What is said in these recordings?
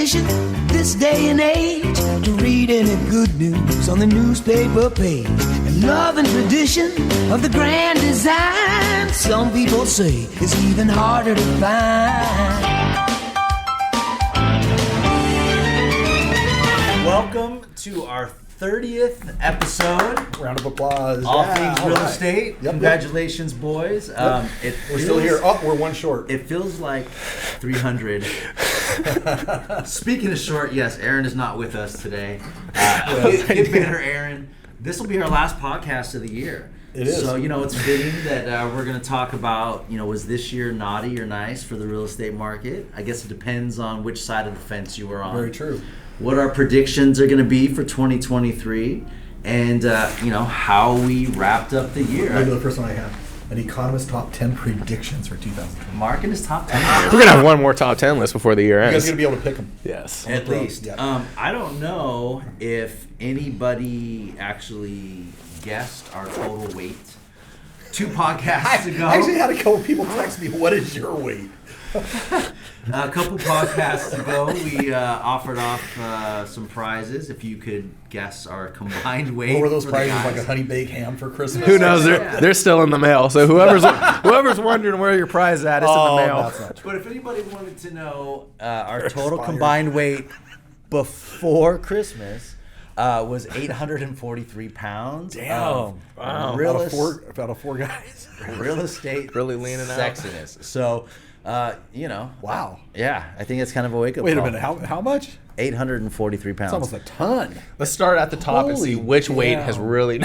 tradition this day and age to read any good news on the newspaper page. And love and tradition of the grand design, some people say it's even harder to find. Welcome to our 30th episode. Round of applause. All things real estate. Yep, Congratulations, boys. We're still here. Oh, we're one short. It feels like 300. Speaking of short, yes, Aaron is not with us today. Get better, Aaron. This will be our last podcast of the year. It is. So, it's fitting that we're going to talk about, was this year naughty or nice for the real estate market? I guess it depends on which side of the fence you were on. Very true. What our predictions are going to be for 2023, and how we wrapped up the year. Maybe the first one I have. An economist top 10 predictions for 2020. Mark in his top 10. We're going to have one more top 10 list before the year ends. You guys are going to be able to pick them. Yes. At least. Yeah. I don't know if anybody actually guessed our total weight 2 podcasts ago. I actually had a couple people text me, what is your weight? A couple podcasts ago, we offered off some prizes if you could guess our combined weight. What were those for prizes, the like guys. a honey baked ham for Christmas? Who knows? They're still in the mail. So whoever's wondering where your prize is at, it's in the mail. That's not true. But if anybody wanted to know our total combined weight before Christmas was 843 pounds. Damn. Wow. About a four guys. Real estate Really leaning out. sexiness. So, Wow. yeah, I think it's kind of a wake-up Wait a call. minute, how much? 843 pounds. It's almost a ton. Let's start at the top and see Holy which weight cow. has really.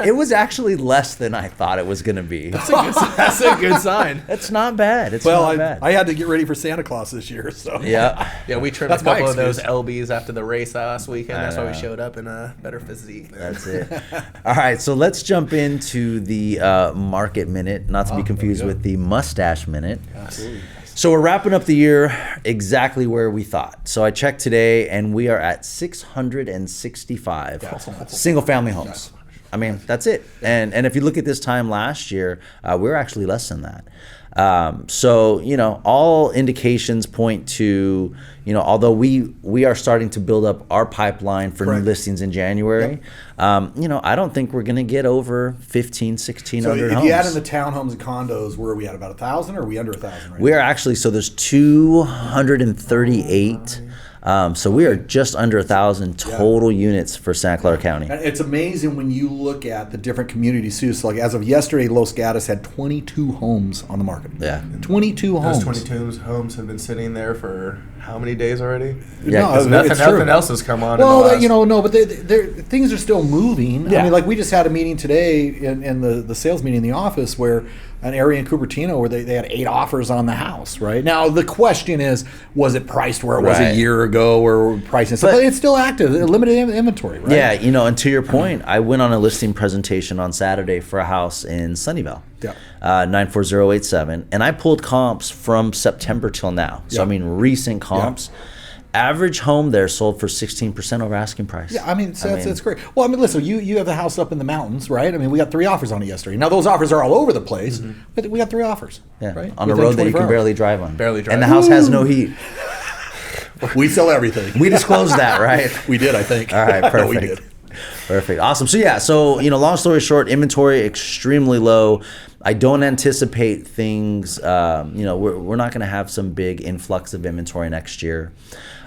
It was actually less than I thought it was going to be. That's a good sign. It's not bad. It's Well, not bad. I had to get ready for Santa Claus this year, so. Yeah. Yeah, we trimmed That's a my couple of those excuse. LBs after the race last weekend. That's why we know. showed up in a better physique. That's it. All right, so let's jump into the market minute, not to be confused there we go. with the mustache minute. Absolutely. So we're wrapping up the year exactly where we thought. So I checked today, and we are at 665 single-family homes. I mean, that's it. And if you look at this time last year, we were actually less than that. So, all indications point to, although we are starting to build up our pipeline for Correct. new listings in January, I don't think we're going to get over 1,500, 1,600 So homes. if you add in the townhomes and condos, where are we at? About 1,000, or are we under 1,000 right We are actually, so there's 238. So we are just under 1,000 total units for Santa Clara County. And it's amazing when you look at the different communities too. So like as of yesterday, Los Gatos had 22 homes on the market. Yeah. 22 homes. Those 22 homes have been sitting there for how many days already? Yeah, No, 'Cause it's true. nothing else has come on. Well, in the last, but things are still moving. Yeah. I mean, like we just had a meeting today in the sales meeting in the office where an area in Cupertino where they had 8 offers on the house, right? Now, the question is, was it priced where it was Right. a year ago or pricing? But it's still active, limited inventory, right? Yeah, and to your point, I went on a listing presentation on Saturday for a house in Sunnyvale, Yeah. 94087, and I pulled comps from September till now. So, Yeah. I mean, recent comps. Average home there sold for 16% over asking price. Yeah, I mean, that's great. Well, I mean, listen, you have the house up in the mountains, right? I mean, we got 3 offers on it yesterday. Now, those offers are all over the place, but we got 3 offers, Yeah, right? on a Within road that you 24 can hours. barely drive on. Barely drive. And the house has no heat. We sell everything. We disclosed that, right? We did, I think. All right, perfect. No, we did. Perfect. Awesome. So long story short, inventory extremely low. I don't anticipate things, we're not going to have some big influx of inventory next year.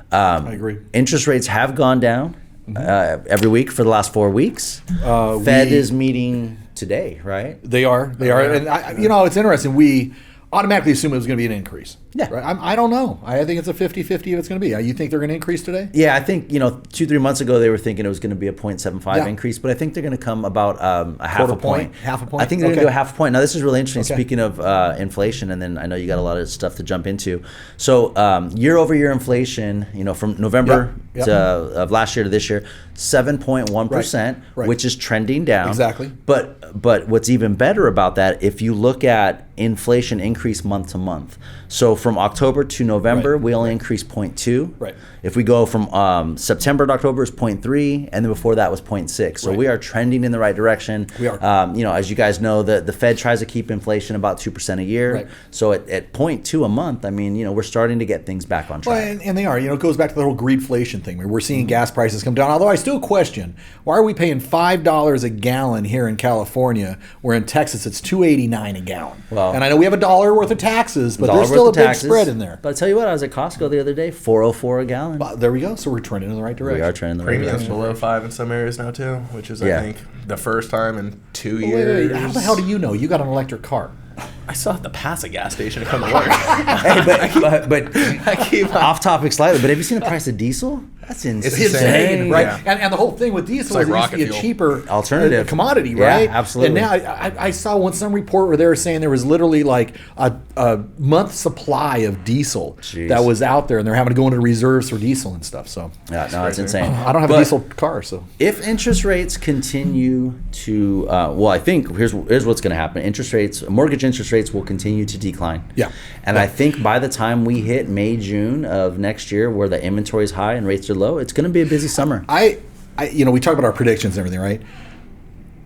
I agree. Interest rates have gone down every week for the last 4 weeks. Fed is meeting today, right? They are. And, it's interesting. We automatically assume it was going to be an increase. Yeah. Right? I don't know. I think it's a 50-50 if it's going to be. You think they're going to increase today? Yeah, I think 2-3 months ago they were thinking it was going to be a 0.75 Yeah. increase, but I think they're going to come about a half a point. Half a point? I think they're going to do a half a point. Now this is really interesting. Okay. Speaking of inflation, and then I know you got a lot of stuff to jump into. So year over year inflation, from November of last year to this year, 7.1%, Right. which is trending down. Exactly. But what's even better about that, if you look at inflation increase month to month. So from October to November, we only increased 0.2. Right. If we go from September to October, it's 0.3, and then before that was 0.6. So we are trending in the right direction. We are. As you guys know, the Fed tries to keep inflation about 2% a year. Right. So at 0.2 a month, I mean, we're starting to get things back on track. Well, and they are. It goes back to the whole greedflation thing. We're seeing gas prices come down. Although I still question, why are we paying $5 a gallon here in California, where in Texas it's $2.89 a gallon? Well, and I know we have $1 worth of taxes, but there's still a big spread in there. But I tell you what, I was at Costco the other day, $4.04 a gallon. There we go. So we're trending in the right direction. We are trending in the right Premiums direction. below 5 in some areas now too, which is Yeah. I think the first time in 2 Wait, years. how the hell do you know? You got an electric car. I still have to pass a gas station to come to work. Hey, but I keep off topic slightly, but have you seen the price of diesel? That's insane. It's insane, right? Yeah. And the whole thing with diesel like is it used to rocket be a fuel. cheaper Alternative. commodity, Yeah, right? absolutely. And now I saw some report where they were saying there was literally like a month supply of diesel Jeez. that was out there, and they're having to go into reserves for diesel and stuff. So Yeah, no, it's insane. I don't have a But diesel car, so if interest rates continue to, I think here's what's going to happen. Mortgage interest rates will continue to decline. Yeah. And I think by the time we hit May, June of next year, where the inventory is high and rates are low, it's going to be a busy summer. we talk about our predictions and everything, right?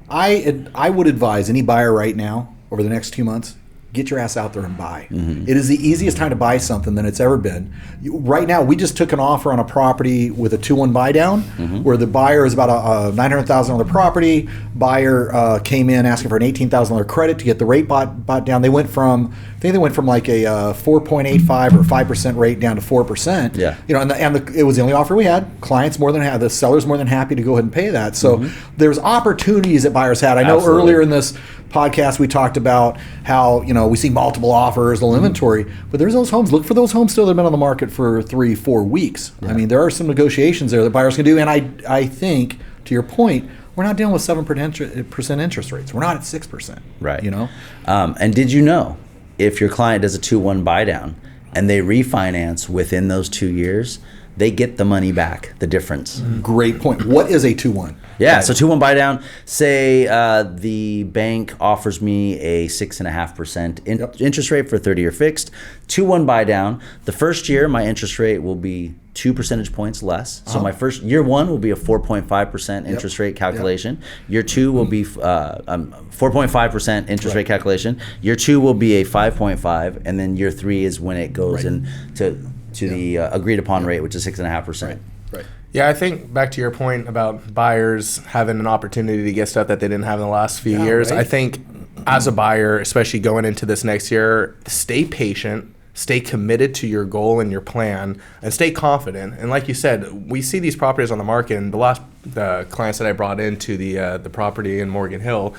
I would advise any buyer right now over the next 2 months, get your ass out there and buy. Mm-hmm. It is the easiest time to buy something than it's ever been. Right now, we just took an offer on a property with a 2-1 buy down, where the buyer is about a $900,000 property. Buyer came in asking for an $18,000 credit to get the rate bought down. They went from like a 4.85 or 5% rate down to 4%. Yeah. It was the only offer we had. Clients the sellers more than happy to go ahead and pay that. So there's opportunities that buyers had. I know Absolutely. earlier in this podcast we talked about how we see multiple offers, little inventory, but there's those homes. Look for those homes still that have been on the market for 3-4 weeks. I mean, there are some negotiations there that buyers can do, and I think, to your point, we're not dealing with 7% interest rates. We're not at 6%. Right. You know. And did you know, if your client does a 2-1 buy down and they refinance within those 2 years, they get the money back, the difference. Great point. What is a 2-1? Yeah, so 2-1 buy down. Say the bank offers me a 6.5% interest rate for 30-year fixed. 2-1 buy down. The first year, my interest rate will be 2 percentage points less. So my first year one will be a 4.5% interest rate calculation. Year two will be 4.5% interest rate calculation. Year two will be a 5.5, and then year three is when it goes into the agreed upon rate, which is 6.5%. Right. Yeah, I think back to your point about buyers having an opportunity to get stuff that they didn't have in the last few years. right. I think as a buyer, especially going into this next year, stay patient, stay committed to your goal and your plan, and stay confident. And like you said, we see these properties on the market, and the clients that I brought into the property in Morgan Hill,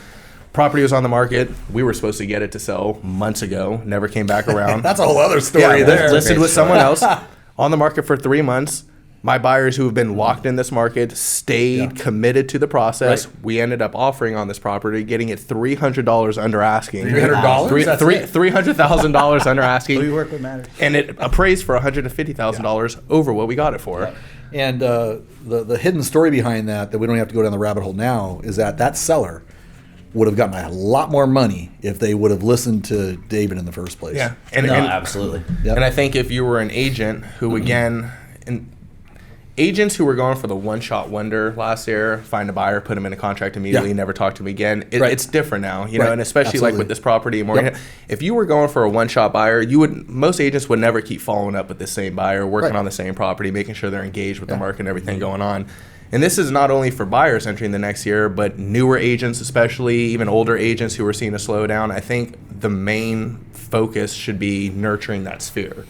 property was on the market. We were supposed to get it to sell months ago. Never came back around. That's a whole other story there. Listed with someone else on the market for 3 months. My buyers who have been locked in this market stayed committed to the process. Right. We ended up offering on this property, getting it $300 under asking. $300? That's it? $300,000 under asking. We work with matters. And it appraised for $150,000 over what we got it for. And the hidden story behind that we don't have to go down the rabbit hole now, is that seller would have gotten a lot more money if they would have listened to David in the first place. Yeah. Absolutely. Yep. And I think if you were an agent who, agents who were going for the one-shot wonder last year, find a buyer, put them in a contract immediately, never talk to them again. It's different now, and especially like with this property in Morgan Hill. If you were going for a one-shot buyer, most agents would never keep following up with the same buyer, working on the same property, making sure they're engaged with the market and everything going on. And this is not only for buyers entering the next year, but newer agents, especially even older agents who are seeing a slowdown. I think the main focus should be nurturing that sphere.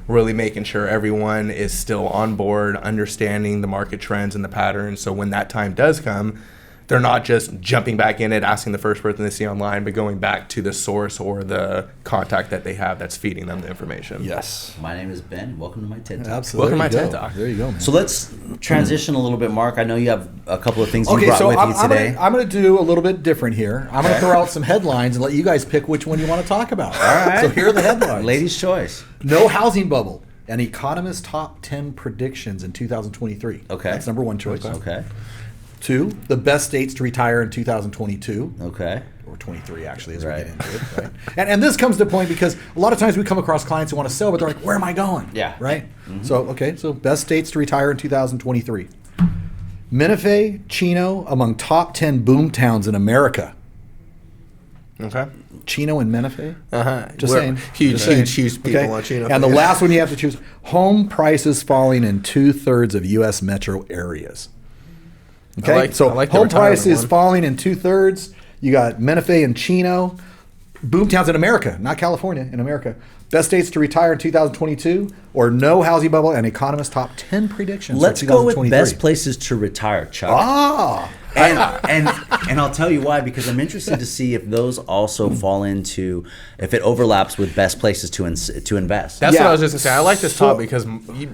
Really making sure everyone is still on board, understanding the market trends and the patterns. So when that time does come, they're not just jumping back in it, asking the first person they see online, but going back to the source or the contact that they have that's feeding them the information. Yes. My name is Ben. Welcome to my TED Talk. Absolutely. Welcome to my There you TED go. Talk. There you go, man. So let's transition a little bit, Mark. I know you have a couple of things you Okay, brought so with you today. I'm going to do a little bit different here. I'm going to throw out some headlines and let you guys pick which one you want to talk about. All right. So here are the headlines. Ladies' choice. No housing bubble. An economist's top 10 predictions in 2023. Okay. That's number one choice. Okay. 2, the best states to retire in 2022. Okay. Or 23, actually, as we get into it. Right? And this comes to point because a lot of times we come across clients who want to sell, but they're like, where am I going? Yeah. Right? So best states to retire in 2023. Menifee, Chino, among top 10 boom towns in America. Okay. Chino and Menifee? Just We're saying. Huge people on Chino. And the last one you have to choose, home prices falling in 2/3 of U.S. metro areas. Okay, I like the home prices retirement one. falling in 2/3. You got Menifee and Chino. Boom towns in America, not California, in America. Best states to retire in 2022 or no housing bubble and economists top 10 predictions. Let's for go with 2023. best places to retire, Chuck. And I'll tell you why, because I'm interested to see if those also fall into, if it overlaps with best places to invest. That's Yeah. what I was just gonna say. I like this So- topic because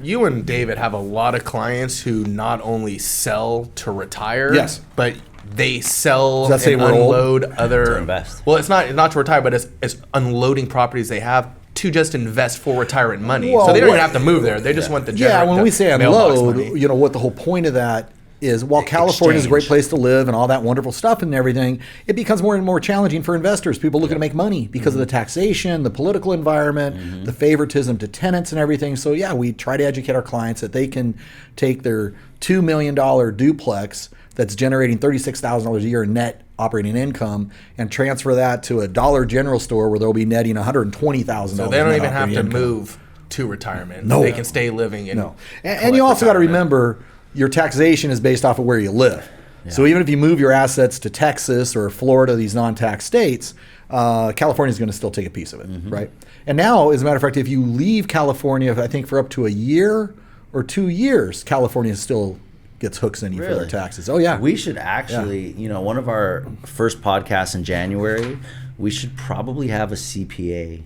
you and David have a lot of clients who not only sell to retire, Yes. but they sell Does that say and we're old? unload other To invest. Well, it's not to retire, but it's unloading properties they have to just invest for retirement money. Well, so they don't even what- have to move there. They just want the Yeah, when we say mailbox unload, money. what the whole point of that is, while California is a great Exchange. place to live and all that wonderful stuff and everything, it becomes more and more challenging for investors. People looking to make money because of the taxation, the political environment, the favoritism to tenants and everything. So yeah, we try to educate our clients that they can take their $2 million duplex that's generating $36,000 a year in net operating income and transfer that to a Dollar General store where they'll be netting $120,000. So they don't net even have operating to income. move to retirement. No. They can stay living in. No. And you also got to remember your taxation is based off of where you live. So even if you move your assets to Texas or Florida, these non-tax states, California is going to still take a piece of it, right? And now, as a matter of fact, if you leave California, I think for up to a year or 2 years, California still gets hooks in you for their Really? taxes. Oh yeah. We should actually, one of our first podcasts in January, we should probably have a CPA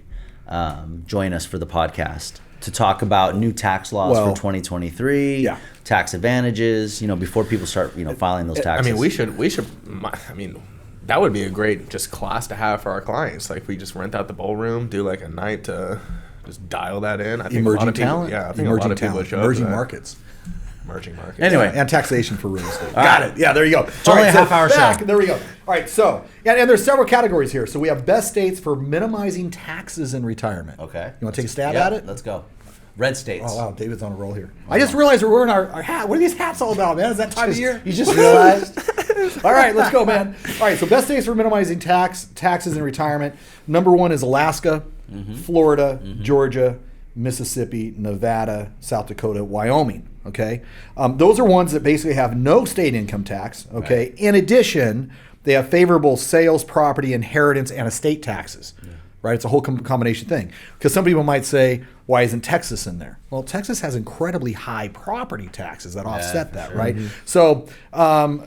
join us for the podcast to talk about new tax laws Well, for 2023, yeah. tax advantages, before people start, filing those I taxes. mean, we should. I mean, that would be a great just class to have for our clients. Like, we just rent out the ballroom, do like a night to just dial that in. I think a lot Emerging of people, talent. yeah, I think Emerging a lot of people talent. would show up Emerging to that. markets. Emerging markets. Anyway. And taxation for real estate. All Got right. it. Yeah, there you go. It's only a half-hour show. There we go. All right, so, and there's several categories here. So we have best states for minimizing taxes in retirement. Okay. You want to take a stab Yeah, at it? Let's go. Red states. Oh, wow, David's on a roll here. I just realized we're wearing our hat. What are these hats all about, man? Is that time of year? You just realized? All right, let's go, man. All right, so best states for minimizing taxes in retirement. Number 1 is Alaska, Florida, Georgia, Mississippi, Nevada, South Dakota, Wyoming. Okay, those are ones that basically have no state income tax. Okay, Right. in addition, they have favorable sales, property, inheritance, and estate taxes. Right, it's a whole combination thing. Because some people might say, "Why isn't Texas in there?" Well, Texas has incredibly high property taxes that offset for that, sure. right? So,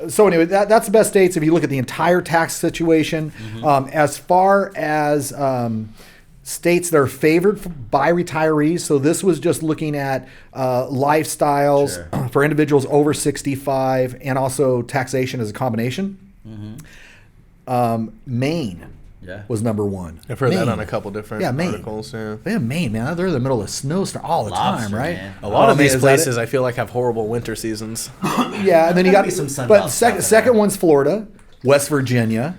so anyway, that's the best states if you look at the entire tax situation. As far as states that are favored by retirees, so this was just looking at lifestyles Sure. for individuals over 65 and also taxation as a combination. Maine Yeah. was number 1. I've heard that Maine. on a couple different Maine. articles. Yeah. They have Maine, man. They're in the middle of a snowstorm all the Lobster, time, right? man. A lot of man, these is that it? places I feel like have horrible winter seasons. Yeah, and then you got be some Sun but Belt stuff in second there. one's Florida, West Virginia,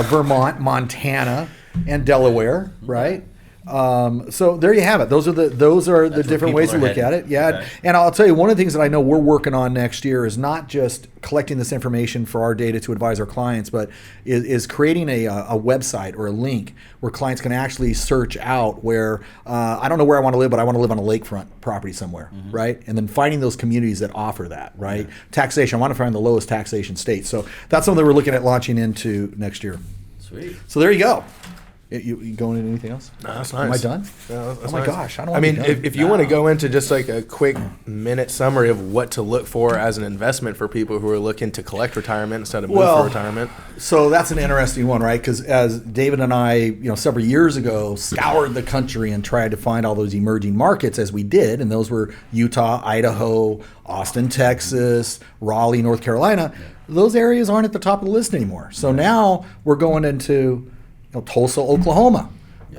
Vermont, Montana, and Delaware, right? So there you have it. Those are the That's where different ways to people are look at heading. it. Yeah, Okay. and I'll tell you one of the things that I know we're working on next year is not just collecting this information for our data to advise our clients, but is creating a website or a link where clients can actually search out where I don't know where I want to live, but I want to live on a lakefront property somewhere, right? And then finding those communities that offer that, right? Taxation. I want to find the lowest taxation state. So that's something we're looking at launching into next year. Sweet. So there you go. You going into anything else? No, that's nice. Am I done? Yeah, that's Oh my nice. gosh, I don't I wanna mean, be done. if you want to go into just like a quick minute summary of what to look for as an investment for people who are looking to collect retirement instead of move for retirement. So that's an interesting one, right? Because as David and I, several years ago, scoured the country and tried to find all those emerging markets as we did, and those were Utah, Idaho, Austin, Texas, Raleigh, North Carolina. Those areas aren't at the top of the list anymore. So now we're going into Tulsa, Oklahoma.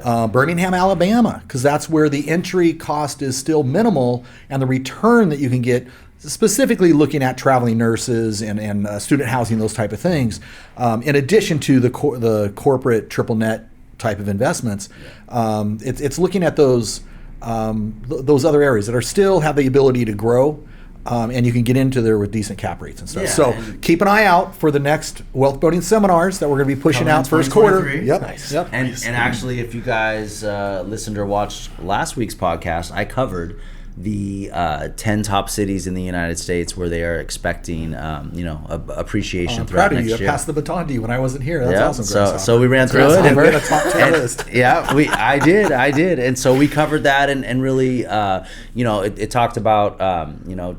Birmingham, Alabama, because that's where the entry cost is still minimal, and the return that you can get, specifically looking at traveling nurses and student housing, those type of things, in addition to the corporate triple net type of investments, it's looking at those other areas that are still have the ability to grow. And you can get into there with decent cap rates and stuff. So keep an eye out for the next wealth building seminars that we're going to be pushing out first quarter. Yep. Nice. Yep. And actually, if you guys listened or watched last week's podcast, I covered the 10 top cities in the United States where they are expecting, appreciation I'm throughout proud of next you. year. I passed the baton to you when I wasn't here. That's awesome. So we ran through it. And we're in a top 10 list. Yeah, I did. And so we covered that and really, it talked about,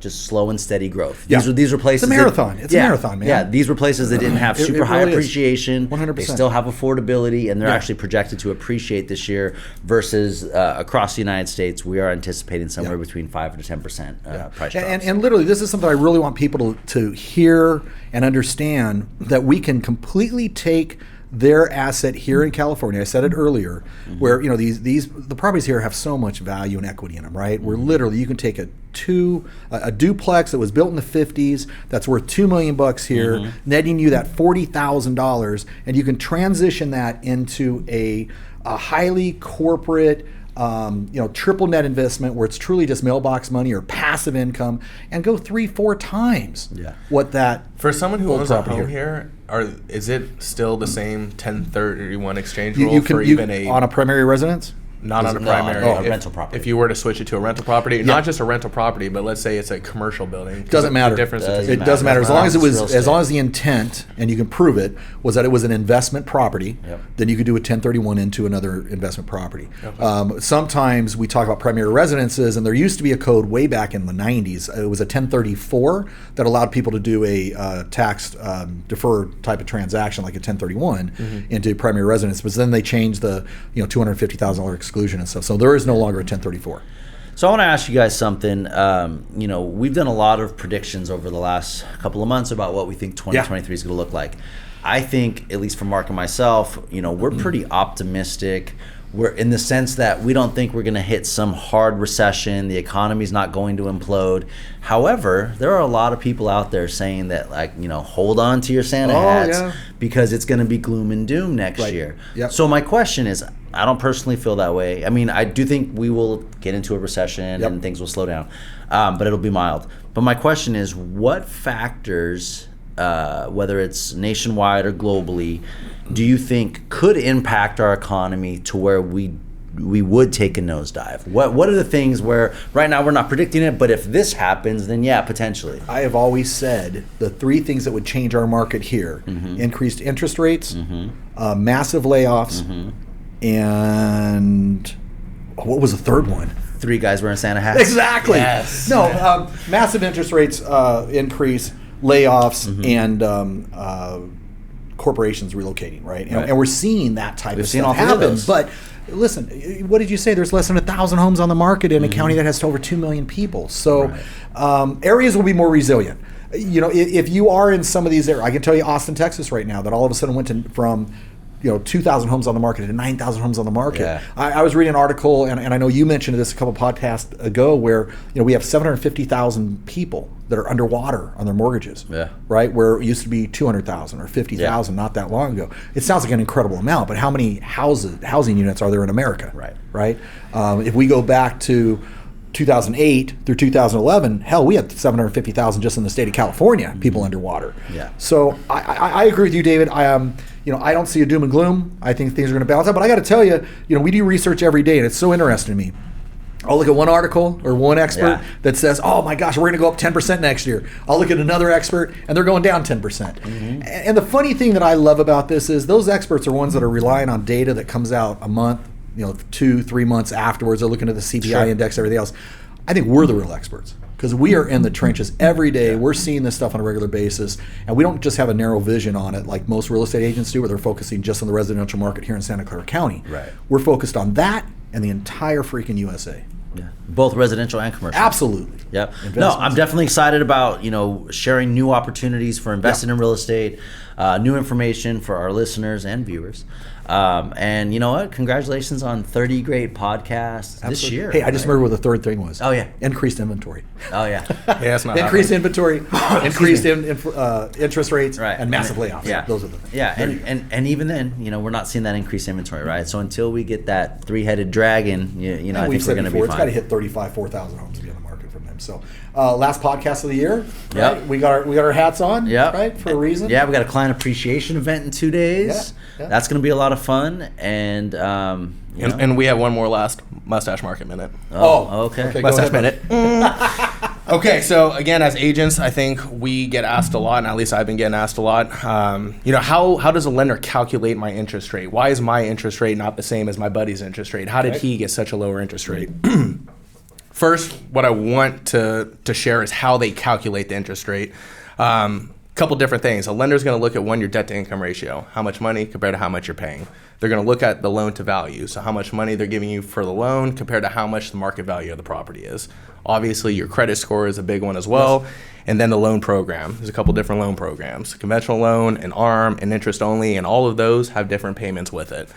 just slow and steady growth. These were places. It's a marathon. It's a marathon, man. Yeah, these were places that didn't have super high really appreciation. 100%. They still have affordability, and they're actually projected to appreciate this year versus across the United States, we are anticipating somewhere between 5 to 10% price drops. And literally, this is something I really want people to hear and understand, that we can completely take their asset here in California. I said it earlier, where the properties here have so much value and equity in them, right? Where literally you can take a duplex that was built in the 50s that's worth $2 million here, netting you that $40,000, and you can transition that into a highly corporate, triple net investment where it's truly just mailbox money or passive income, and go 3-4 times what that. For someone who owns a property home here, is it still the same 1031 exchange rule on a primary residence? Not on a primary. Rental property. If you were to switch it to a rental property, not just a rental property, but let's say it's a commercial building. Doesn't matter. It doesn't matter as long as the intent, and you can prove it, was that it was an investment property. Then you could do a 1031 into another investment property. Sometimes we talk about primary residences, and there used to be a code way back in the 90s. It was a 1034 that allowed people to do a tax deferred type of transaction, like a 1031, into primary residence. But then they changed the $250,000 exclusion and stuff. So there is no longer a 1034. So I want to ask you guys something. We've done a lot of predictions over the last couple of months about what we think 2023 is going to look like. I think, at least for Mark and myself, we're pretty optimistic. We're in the sense that we don't think we're going to hit some hard recession. The economy's not going to implode. However, there are a lot of people out there saying that, hold on to your Santa hats because it's going to be gloom and doom next year. So my question is, I don't personally feel that way. I mean, I do think we will get into a recession and things will slow down, but it'll be mild. But my question is, what factors, whether it's nationwide or globally, do you think could impact our economy to where we would take a nosedive? What are the things where right now we're not predicting it, but if this happens, then potentially? I have always said the 3 things that would change our market here: increased interest rates, massive layoffs, and what was the third one? 3 guys wearing Santa hats. Exactly. Yes. No, massive interest rates increase, layoffs, and corporations relocating, right? And we're seeing that type of stuff happen. But listen, what did you say? There's less than 1,000 homes on the market in a county that has over 2 million people. So areas will be more resilient. If you are in some of these areas, I can tell you Austin, Texas right now, that all of a sudden went from 2,000 homes on the market to 9,000 homes on the market. I was reading an article, and I know you mentioned this a couple podcasts ago, where we have 750,000 people that are underwater on their mortgages. Right, where it used to be 200,000 or 50,000 not that long ago. It sounds like an incredible amount, but how many housing units are there in America? Right. If we go back to 2008 through 2011, hell, we had 750,000 just in the state of California, people underwater. So I agree with you, David. I don't see a doom and gloom. I think things are going to balance out. But I got to tell you, we do research every day, and it's so interesting to me. I'll look at one article or one expert that says, oh my gosh, we're going to go up 10% next year. I'll look at another expert, and they're going down 10%. And the funny thing that I love about this is those experts are ones that are relying on data that comes out a month, 2-3 months afterwards. They're looking at the CPI index, everything else. I think we're the real experts, because we are in the trenches every day. We're seeing this stuff on a regular basis, and we don't just have a narrow vision on it like most real estate agents do, where they're focusing just on the residential market here in Santa Clara County. We're focused on that and the entire freaking USA. Both residential and commercial. Absolutely. Yep. No, I'm definitely excited about, sharing new opportunities for investing in real estate, new information for our listeners and viewers. And you know what? Congratulations on 30 great podcasts this year. Hey, I just remembered what the third thing was. Oh, yeah. Increased inventory. Oh, yeah. Yeah, that's not Increased happening. inventory, increased interest rates, Right. and massive layoffs. Yeah. Those are the things. Yeah, and even then, we're not seeing that increased inventory, right? So until we get that three-headed dragon, I think We've we're said going to be before, fine. it's got to hit 4,000 homes to be on the market from them. So, last podcast of the year. Yep. Right? We got our hats on. Yep. Right, for a reason. Yeah, we got a client appreciation event in 2 days. Yeah. That's going to be a lot of fun, and And we have one more last Mustache Market minute. Okay. go Mustache ahead. minute. Okay, so again, as agents, I think we get asked a lot, and at least I've been getting asked a lot. How does a lender calculate my interest rate? Why is my interest rate not the same as my buddy's interest rate? How did he get such a lower interest rate? First, what I want to share is how they calculate the interest rate. Couple different things. A lender's going to look at your debt to income ratio, how much money compared to how much you're paying. They're going to look at the loan to value, so how much money they're giving you for the loan compared to how much the market value of the property is. Obviously, your credit score is a big one as well. Yes. And then the loan program. There's a couple different loan programs: conventional loan, an ARM, and interest only, and all of those have different payments with it.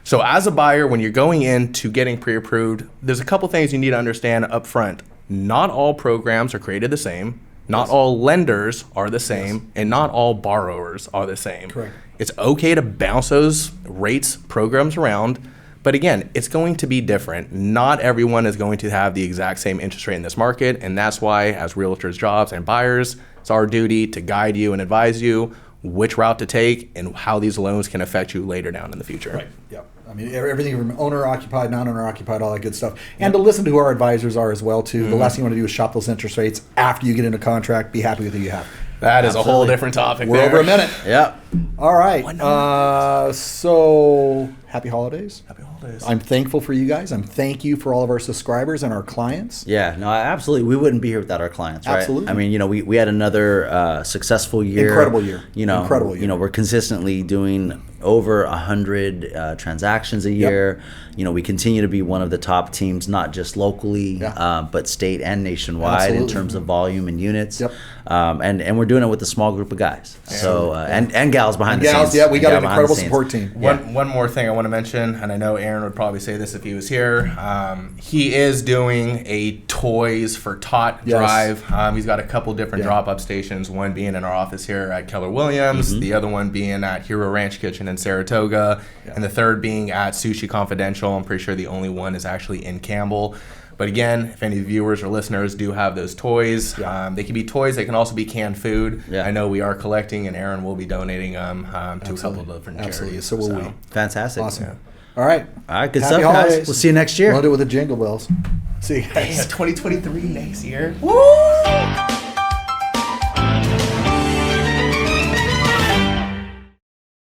So as a buyer, when you're going into getting pre-approved, there's a couple things you need to understand up front. Not all programs are created the same. Not all lenders are the same, and not all borrowers are the same. Correct. It's okay to bounce those rates, programs around, but again, it's going to be different. Not everyone is going to have the exact same interest rate in this market, and that's why, as realtors' jobs and buyers, it's our duty to guide you and advise you which route to take and how these loans can affect you later down in the future. Right. Yeah. I mean, everything from owner-occupied, non-owner-occupied, all that good stuff. And to listen to who our advisors are as well, too. Mm-hmm. The last thing you want to do is shop those interest rates after you get into contract. Be happy with who you have. That is a whole different topic. We're over a minute. Yep. All right. So, happy holidays. Happy holidays. I'm thankful for you guys. Thank you for all of our subscribers and our clients. Yeah, no, absolutely. We wouldn't be here without our clients, right? Absolutely. I mean, we had another successful year. Incredible year. Incredible year. We're consistently doing over 100 transactions a year. Yep. We continue to be one of the top teams, not just locally, but state and nationwide in terms of volume and units. Yep. And we're doing it with a small group of guys. So and gals behind the scenes. Yeah, we got an incredible support team. One more thing I want to mention, and I know Aaron would probably say this if he was here. He is doing a Toys for Tot drive. He's got a couple different drop-up stations, one being in our office here at Keller Williams, the other one being at Hero Ranch Kitchen in Saratoga, and the third being at Sushi Confidential. I'm pretty sure the only one is actually in Campbell. But again, if any viewers or listeners do have those toys, they can be toys. They can also be canned food. Yeah. I know we are collecting, and Aaron will be donating them to a couple of different charities. So will we. Fantastic. Awesome. Yeah. All right. Good stuff, guys. We'll see you next year. We'll do it with the jingle bells. See you guys. 2023 next year. Woo!